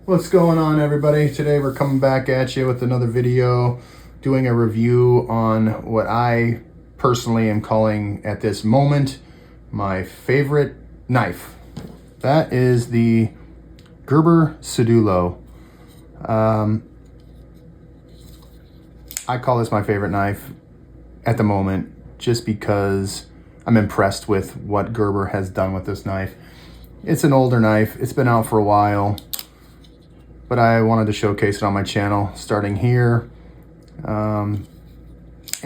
What's going on, everybody? Today we're coming back at you with another video, doing a review on what I personally am calling at this moment my favorite knife. That is the Gerber Sedulo. I call this my favorite knife at the moment just because I'm impressed with what Gerber has done with this knife. It's an older knife. It's been out for a while, but I wanted to showcase it on my channel, starting here, and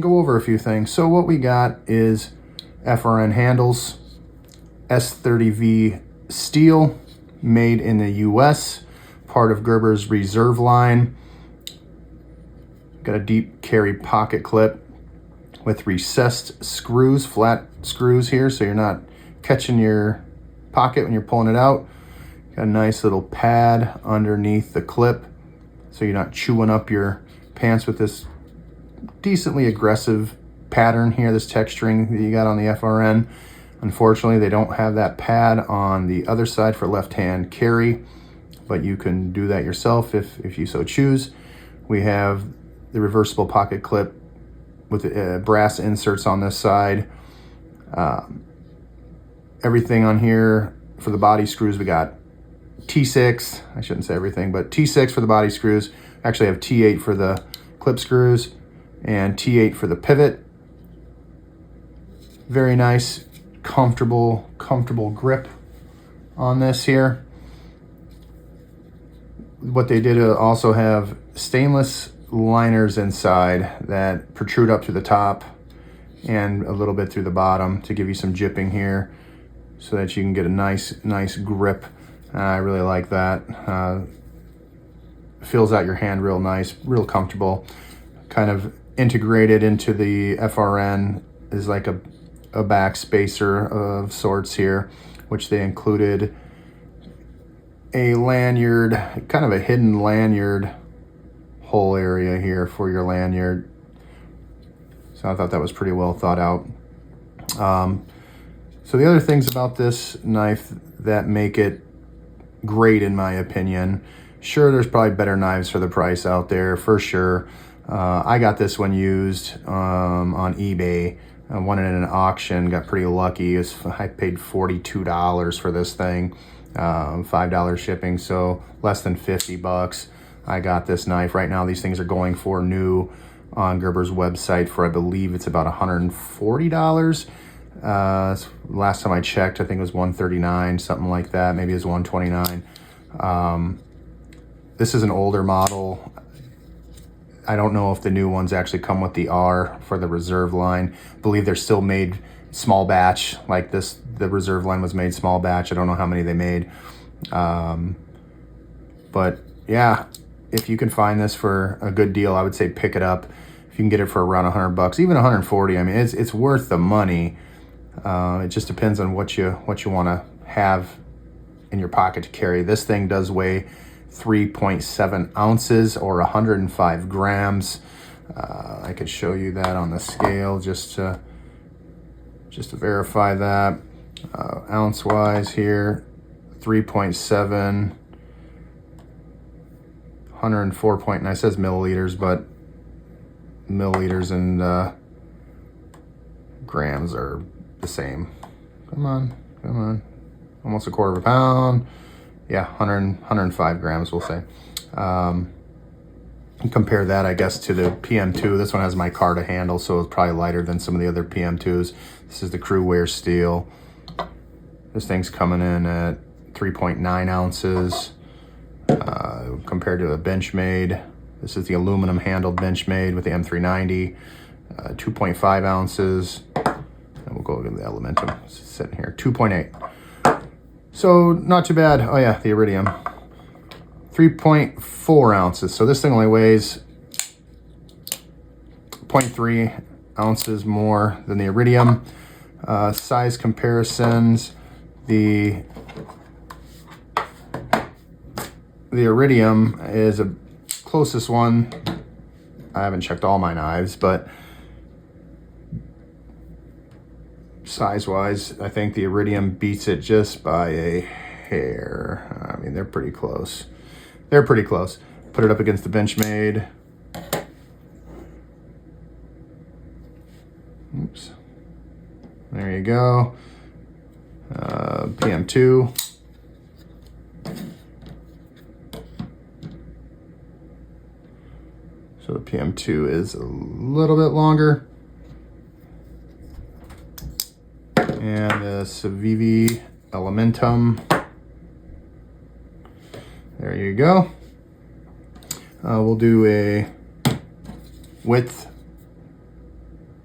go over a few things. So what we got is FRN handles, S30V steel, made in the US, part of Gerber's reserve line. Got a deep carry pocket clip with recessed screws, flat screws here, so you're not catching your pocket when you're pulling it out. Got a nice little pad underneath the clip, so you're not chewing up your pants with this decently aggressive pattern here, this texturing that you got on the FRN. Unfortunately, they don't have that pad on the other side for left-hand carry, but you can do that yourself if you so choose. We have the reversible pocket clip with brass inserts on this side. Everything on here for the body screws, we got T6, I shouldn't say everything, but T6 for the body screws. Actually have T8 for the clip screws and T8 for the pivot. Very nice, comfortable grip on this here. What they did also have stainless liners inside that protrude up to the top and a little bit through the bottom to give you some jipping here so that you can get a nice grip. I really like that. Fills out your hand real nice, real comfortable. Kind of integrated into the FRN is like a back spacer of sorts here, which they included a lanyard, kind of a hidden lanyard hole area here for your lanyard. So I thought that was pretty well thought out. So the other things about this knife that make it great, in my opinion, sure, there's probably better knives for the price out there, for sure. I got this one used on eBay. I won it in an auction, got pretty lucky. I paid $42 for this thing, $5 shipping, so less than 50 bucks. I got this knife. Right now, these things are going for new on Gerber's website for, I believe it's about $140. Last time I checked, I think it was $139, something like that. Maybe it was $129. This is an older model. I don't know if the new ones actually come with the R for the reserve line. I believe they're still made small batch like this. The reserve line was made small batch. I don't know how many they made. But yeah, if you can find this for a good deal, I would say pick it up. If you can get it for around 100 bucks, even 140, I mean, it's worth the money. It just depends on what you want to have in your pocket to carry. This thing does weigh 3.7 ounces or 105 grams. I could show you that on the scale just to verify that. Ounce wise here, 3.7, 104 it says milliliters, but milliliters and grams are the same. Come on. Almost a quarter of a pound. Yeah, 105 grams, we'll say. Compare that, I guess, to the PM2. This one has micarta handle, so it's probably lighter than some of the other PM2s. This is the crew wear steel. This thing's coming in at 3.9 ounces compared to a Benchmade. This is the aluminum handled Benchmade with the M390, 2.5 ounces. And we'll go to the Elementum, it's sitting here, 2.8. So not too bad. Oh yeah, the Iridium, 3.4 ounces. So this thing only weighs 0.3 ounces more than the Iridium. Size comparisons, the Iridium is a closest one. I haven't checked all my knives, but size-wise, I think the Iridium beats it just by a hair. I mean, they're pretty close. they're pretty close. Put it up against the Benchmade. Oops. There you go. PM2. So the PM2 is a little bit longer. And the Civivi Elementum. There you go. We'll do a width.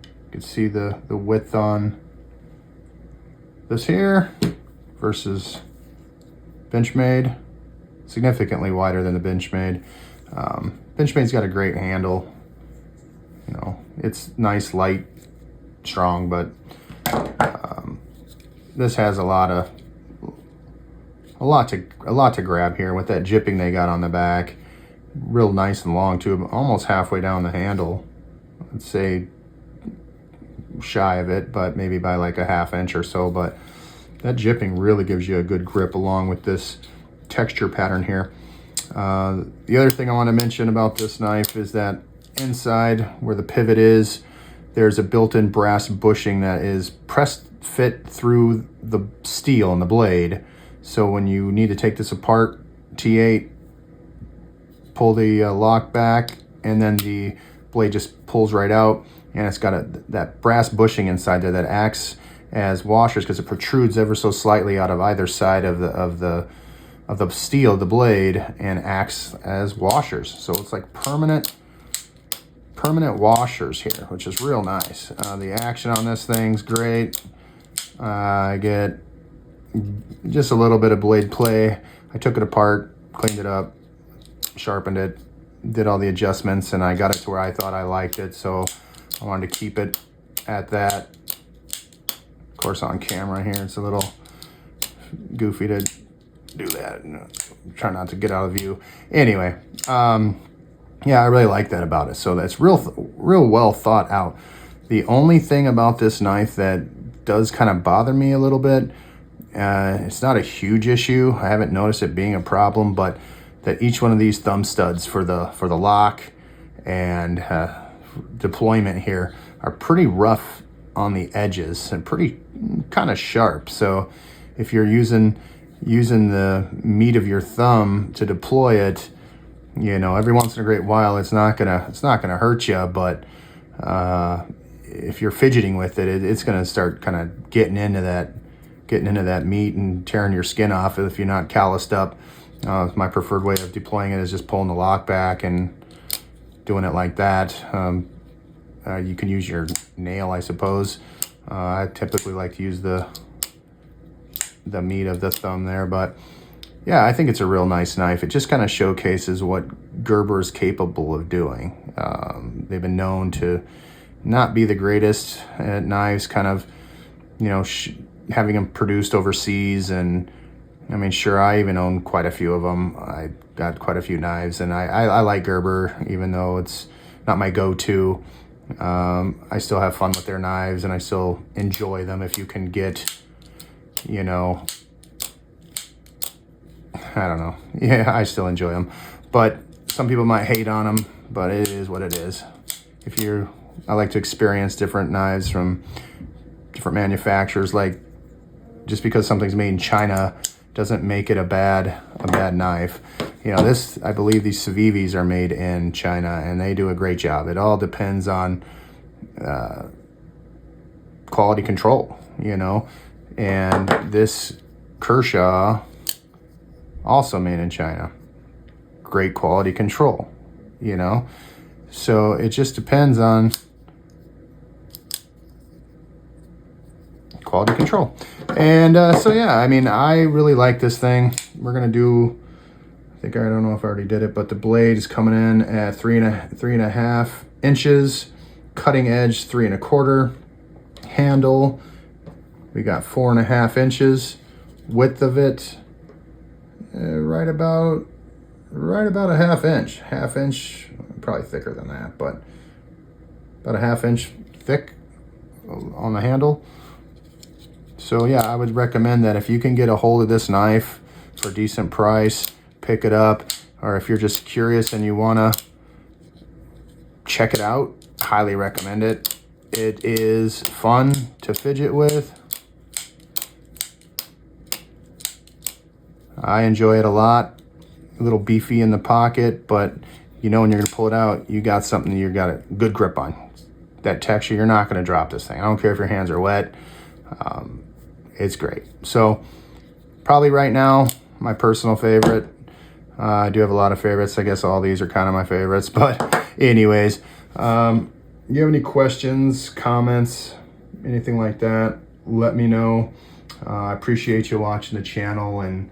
You can see the width on this here versus Benchmade. Significantly wider than the Benchmade. Benchmade's got a great handle. You know, it's nice, light, strong, but this has a lot to grab here with that jipping they got on the back. Real nice and long too, almost halfway down the handle. I'd say shy of it, but maybe by like a ½ inch or so. But that jipping really gives you a good grip along with this texture pattern here. The other thing I want to mention about this knife is that inside where the pivot is, there's a built-in brass bushing that is pressed fit through the steel on the blade. So when you need to take this apart, T8, pull the lock back, and then the blade just pulls right out, and it's got that brass bushing inside there that acts as washers because it protrudes ever so slightly out of either side of the steel, the blade, and acts as washers. So it's like permanent washers here, which is real nice. The action on this thing's great. I get just a little bit of blade play. I took it apart, cleaned it up, sharpened it, did all the adjustments, and I got it to where I thought I liked it. So I wanted to keep it at that. Of course, on camera here, it's a little goofy to do that. Try not to get out of view. Anyway, yeah, I really like that about it. So that's real well thought out. The only thing about this knife that does kind of bother me a little bit, it's not a huge issue. I haven't noticed it being a problem, but that each one of these thumb studs for the lock and deployment here are pretty rough on the edges and pretty kind of sharp. So if you're using the meat of your thumb to deploy it, you know, every once in a great while, it's not gonna hurt you. But if you're fidgeting with it, it's gonna start kind of getting into that meat and tearing your skin off if you're not calloused up. My preferred way of deploying it is just pulling the lock back and doing it like that. You can use your nail, I suppose. I typically like to use the meat of the thumb there, but yeah, I think it's a real nice knife. It just kind of showcases what Gerber is capable of doing. They've been known to not be the greatest at knives, kind of, you know, having them produced overseas. And I mean, sure, I even own quite a few of them. I got quite a few knives, and I like Gerber, even though it's not my go-to. I still have fun with their knives, and I still enjoy them. If you can get, you know, I don't know. Yeah, I still enjoy them. But some people might hate on them, but it is what it is. I like to experience different knives from different manufacturers. Like, just because something's made in China doesn't make it a bad knife. You know, I believe these Civivis are made in China, and they do a great job. It all depends on quality control, you know. And this Kershaw, also made in China, great quality control, you know. So it just depends on quality control. And so yeah, I mean, I really like this thing. We're gonna do, I don't know if I already did it, but the blade is coming in at 3.5 inches, cutting edge 3.25, handle, we got 4.5 inches, width of it, right about a ½ inch, probably thicker than that, but about a ½ inch thick on the handle. So yeah, I would recommend that if you can get a hold of this knife for a decent price, pick it up. or if you're just curious and you want to check it out, highly recommend it. It is fun to fidget with. I enjoy it a lot. A little beefy in the pocket, but you know when you're going to pull it out, you got something you got a good grip on. That texture, you're not going to drop this thing. I don't care if your hands are wet. It's great. So probably right now, my personal favorite. I do have a lot of favorites. I guess all these are kind of my favorites. But anyways, you have any questions, comments, anything like that, let me know. I appreciate you watching the channel, and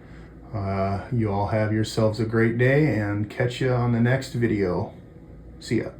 you all have yourselves a great day, and catch you on the next video. See ya.